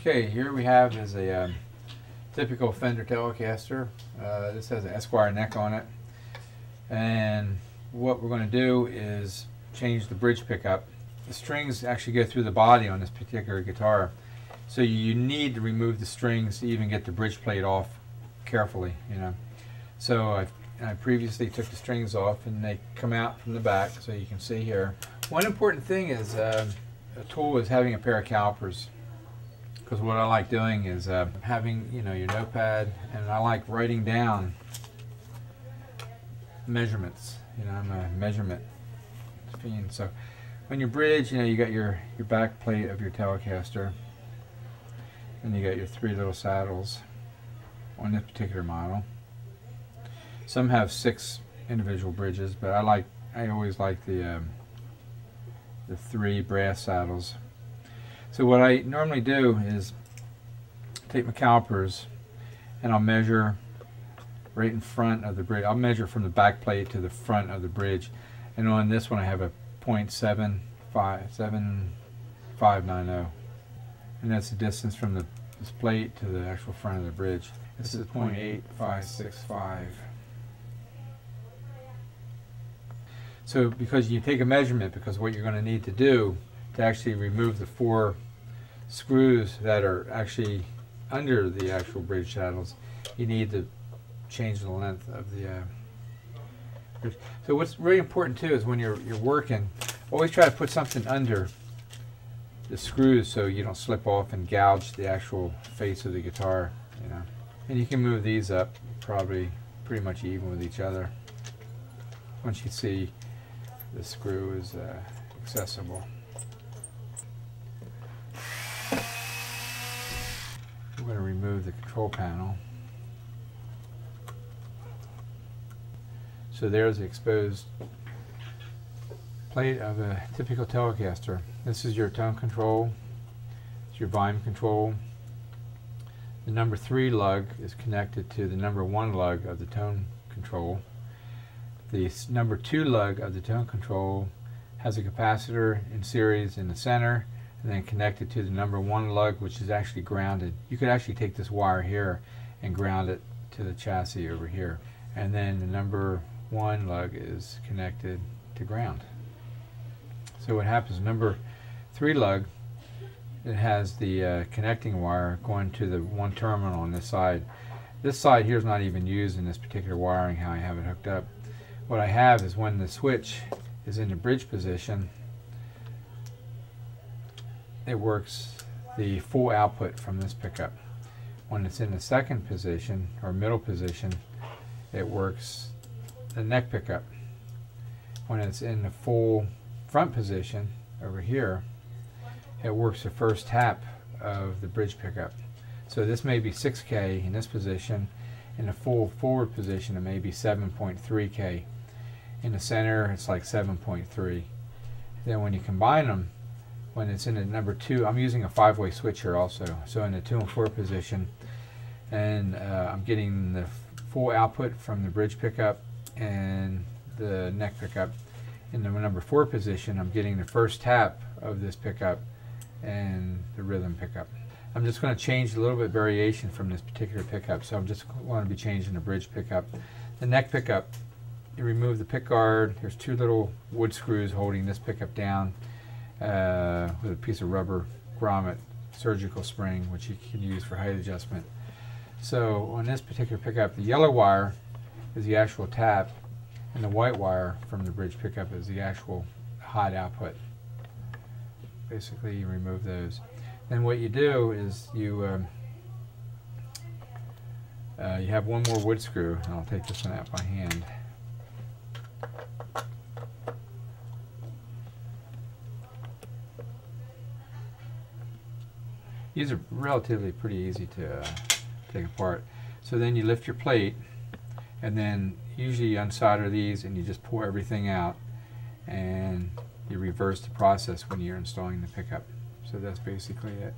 Okay, here we have is a typical Fender Telecaster. This has an Esquire neck on it, and what we're going to do is change the bridge pickup. The strings actually go through the body on this particular guitar, so you need to remove the strings to even get the bridge plate off carefully, you know. So I previously took the strings off, and they come out from the back, so you can see here. One important thing is a tool is having a pair of calipers, because what I like doing is having, you know, your notepad, and I like writing down measurements. You know, I'm a measurement fiend. So on your bridge, you know, you got your back plate of your Telecaster, and you got your three little saddles on this particular model. Some have 6 individual bridges, but I always like the 3 brass saddles. So what I normally do is take my calipers and I'll measure right in front of the bridge. I'll measure from the back plate to the front of the bridge, and on this one I have a .7590, and that's the distance from this plate to the actual front of the bridge. This is .8565. So because you take a measurement, because what you're going to need to do to actually remove the 4 screws that are actually under the actual bridge saddles, you need to change the length of the bridge. So what's really important too is when you're working, always try to put something under the screws so you don't slip off and gouge the actual face of the guitar, you know. And you can move these up probably pretty much even with each other once you see the screw is accessible. We're going to remove the control panel. So there's the exposed plate of a typical Telecaster. This is your tone control. It's your volume control. The number 3 lug is connected to the number 1 lug of the tone control. The number 2 lug of the tone control has a capacitor in series in the center, and then connected to the number 1 lug, which is actually grounded. You could actually take this wire here and ground it to the chassis over here. And then the number 1 lug is connected to ground. So what happens, number 3 lug, it has the connecting wire going to the 1 terminal on this side. This side here is not even used in this particular wiring, how I have it hooked up. What I have is when the switch is in the bridge position, it works the full output from this pickup. When it's in the second position or middle position, it works the neck pickup. When it's in the full front position over here, it works the first tap of the bridge pickup. So this may be 6K in this position. In the full forward position, it may be 7.3K. In the center, it's like 7.3. Then when you combine them, when it's in the number 2, I'm using a 5-way switch here also. So in the 2 and 4 position, and I'm getting the full output from the bridge pickup and the neck pickup. In the number 4 position, I'm getting the first tap of this pickup and the rhythm pickup. I'm just going to change a little bit variation from this particular pickup. So I'm just going to be changing the bridge pickup. The neck pickup, you remove the pick guard. There's 2 little wood screws holding this pickup down with a piece of rubber grommet surgical spring, which you can use for height adjustment. So on this particular pickup, the yellow wire is the actual tap, and the white wire from the bridge pickup is the actual hot output. Basically, you remove those. Then what you do is you have 1 more wood screw, and I'll take this one out by hand. These are relatively pretty easy to take apart. So then you lift your plate, and then usually you unsolder these and you just pour everything out, and you reverse the process when you're installing the pickup. So that's basically it.